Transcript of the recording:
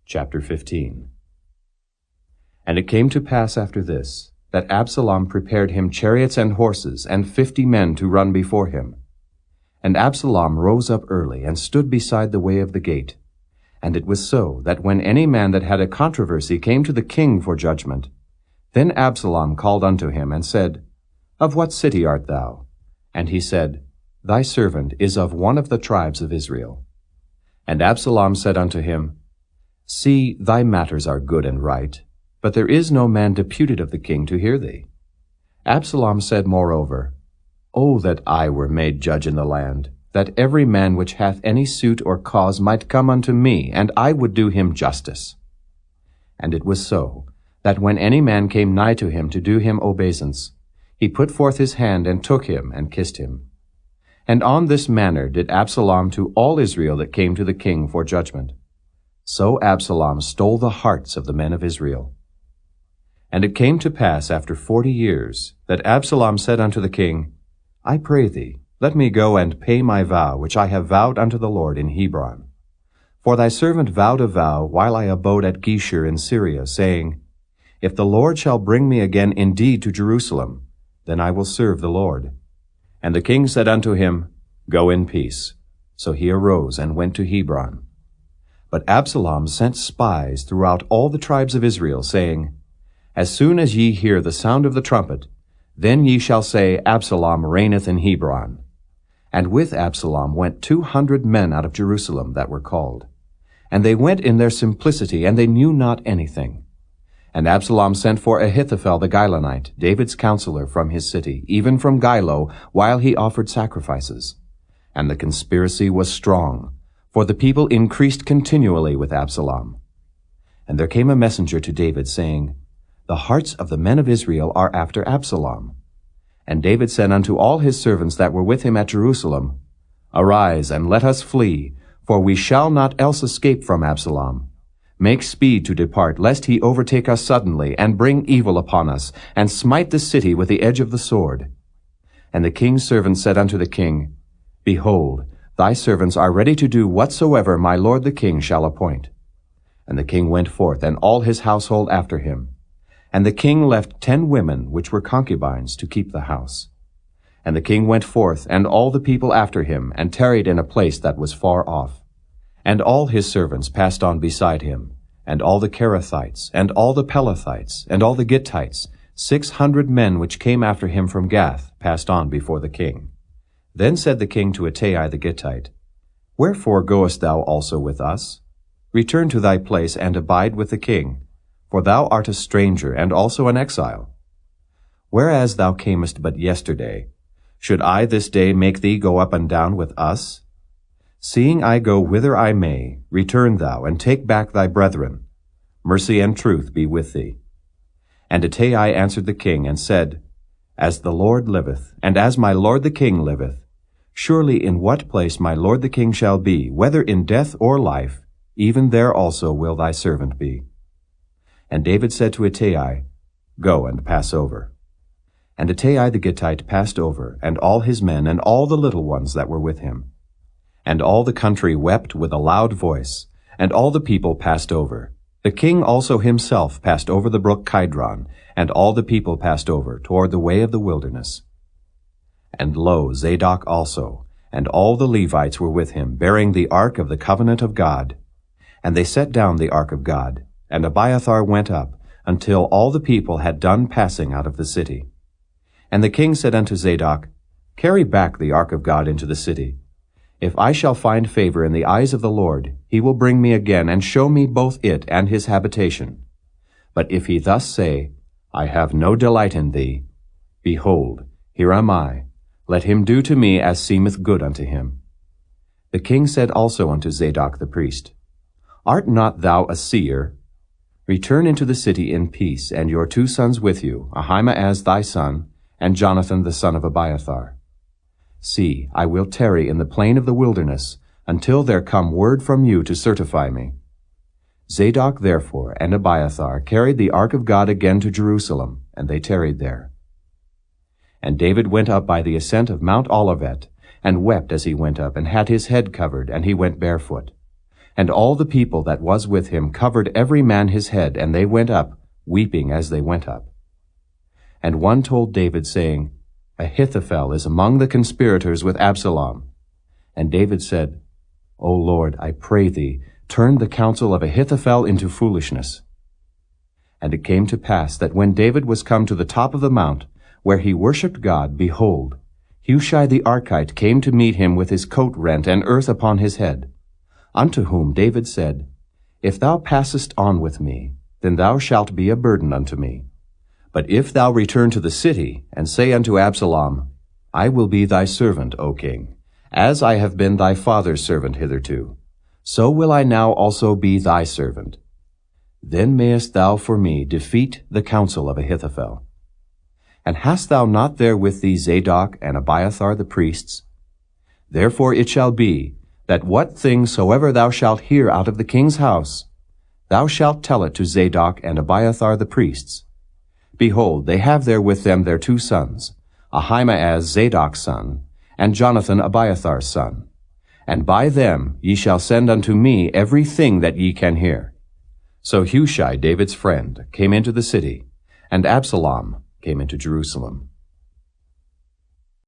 Chapter 15. And it came to pass after this, that Absalom prepared him chariots and horses, and 50 men to run before him. And Absalom rose up early, and stood beside the way of the gate. And it was so, that when any man that had a controversy came to the king for judgment, then Absalom called unto him, and said, Of what city art thou? And he said, Thy servant is of one of the tribes of Israel. And Absalom said unto him, See, thy matters are good and right, but there is no man deputed of the king to hear thee. Absalom said moreover, O that I were made judge in the land, that every man which hath any suit or cause might come unto me, and I would do him justice. And it was so, that when any man came nigh to him to do him obeisance, he put forth his hand and took him and kissed him. And on this manner did Absalom to all Israel that came to the king for judgment. So Absalom stole the hearts of the men of Israel. And it came to pass after 40 years, that Absalom said unto the king, I pray thee, let me go and pay my vow which I have vowed unto the Lord in Hebron. For thy servant vowed a vow while I abode at Geshur in Syria, saying, If the Lord shall bring me again indeed to Jerusalem, then I will serve the Lord. And the king said unto him, Go in peace. So he arose and went to Hebron. But Absalom sent spies throughout all the tribes of Israel, saying, As soon as ye hear the sound of the trumpet, then ye shall say, Absalom reigneth in Hebron. And with Absalom went 200 men out of Jerusalem that were called. And they went in their simplicity, and they knew not anything. And Absalom sent for Ahithophel the Gilonite, David's counselor, from his city, even from Gilo, while he offered sacrifices. And the conspiracy was strong, for the people increased continually with Absalom. And there came a messenger to David, saying, The hearts of the men of Israel are after Absalom. And David said unto all his servants that were with him at Jerusalem, Arise, and let us flee, for we shall not else escape from Absalom. Make speed to depart, lest he overtake us suddenly, and bring evil upon us, and smite the city with the edge of the sword. And the king's servants said unto the king, Behold, thy servants are ready to do whatsoever my lord the king shall appoint. And the king went forth, and all his household after him. And the king left 10 women which were concubines to keep the house. And the king went forth, and all the people after him, and tarried in a place that was far off. And all his servants passed on beside him, and all the Cherethites, and all the Pelethites, and all the Gittites, 600 men which came after him from Gath, passed on before the king. Then said the king to Ittai the Gittite, Wherefore goest thou also with us? Return to thy place, and abide with the king, for thou art a stranger, and also an exile. Whereas thou camest but yesterday, should I this day make thee go up and down with us? Seeing I go whither I may, return thou, and take back thy brethren. Mercy and truth be with thee. And Ittai answered the king, and said, As the Lord liveth, and as my lord the king liveth, surely in what place my lord the king shall be, whether in death or life, even there also will thy servant be. And David said to Ittai, Go and pass over. And Ittai the Gittite passed over, and all his men, and all the little ones that were with him. And all the country wept with a loud voice, and all the people passed over. The king also himself passed over the brook Kidron, and all the people passed over toward the way of the wilderness. And lo, Zadok also, and all the Levites were with him, bearing the ark of the covenant of God. And they set down the ark of God, and Abiathar went up, until all the people had done passing out of the city. And the king said unto Zadok, Carry back the ark of God into the city. If I shall find favor in the eyes of the Lord, he will bring me again, and show me both it and his habitation. But if he thus say, I have no delight in thee, behold, here am I. Let him do to me as seemeth good unto him. The king said also unto Zadok the priest, Art not thou a seer? Return into the city in peace, and your 2 sons with you, Ahimaaz thy son, and Jonathan the son of Abiathar. See, I will tarry in the plain of the wilderness, until there come word from you to certify me. Zadok therefore and Abiathar carried the ark of God again to Jerusalem, and they tarried there. And David went up by the ascent of Mount Olivet, and wept as he went up, and had his head covered, and he went barefoot. And all the people that was with him covered every man his head, and they went up, weeping as they went up. And one told David, saying, Ahithophel is among the conspirators with Absalom. And David said, O Lord, I pray thee, turn the counsel of Ahithophel into foolishness. And it came to pass that when David was come to the top of the mount, where he worshipped God, behold, Hushai the Archite came to meet him with his coat rent and earth upon his head. Unto whom David said, If thou passest on with me, then thou shalt be a burden unto me. But if thou return to the city, and say unto Absalom, I will be thy servant, O king, as I have been thy father's servant hitherto, so will I now also be thy servant. Then mayest thou for me defeat the counsel of Ahithophel. And hast thou not there with thee Zadok and Abiathar the priests? Therefore it shall be, that what thing soever thou shalt hear out of the king's house, thou shalt tell it to Zadok and Abiathar the priests. Behold, they have there with them their 2 sons, Ahimaaz Zadok's son, and Jonathan Abiathar's son. And by them ye shall send unto me every thing that ye can hear. So Hushai, David's friend, came into the city, and Absalom came into Jerusalem.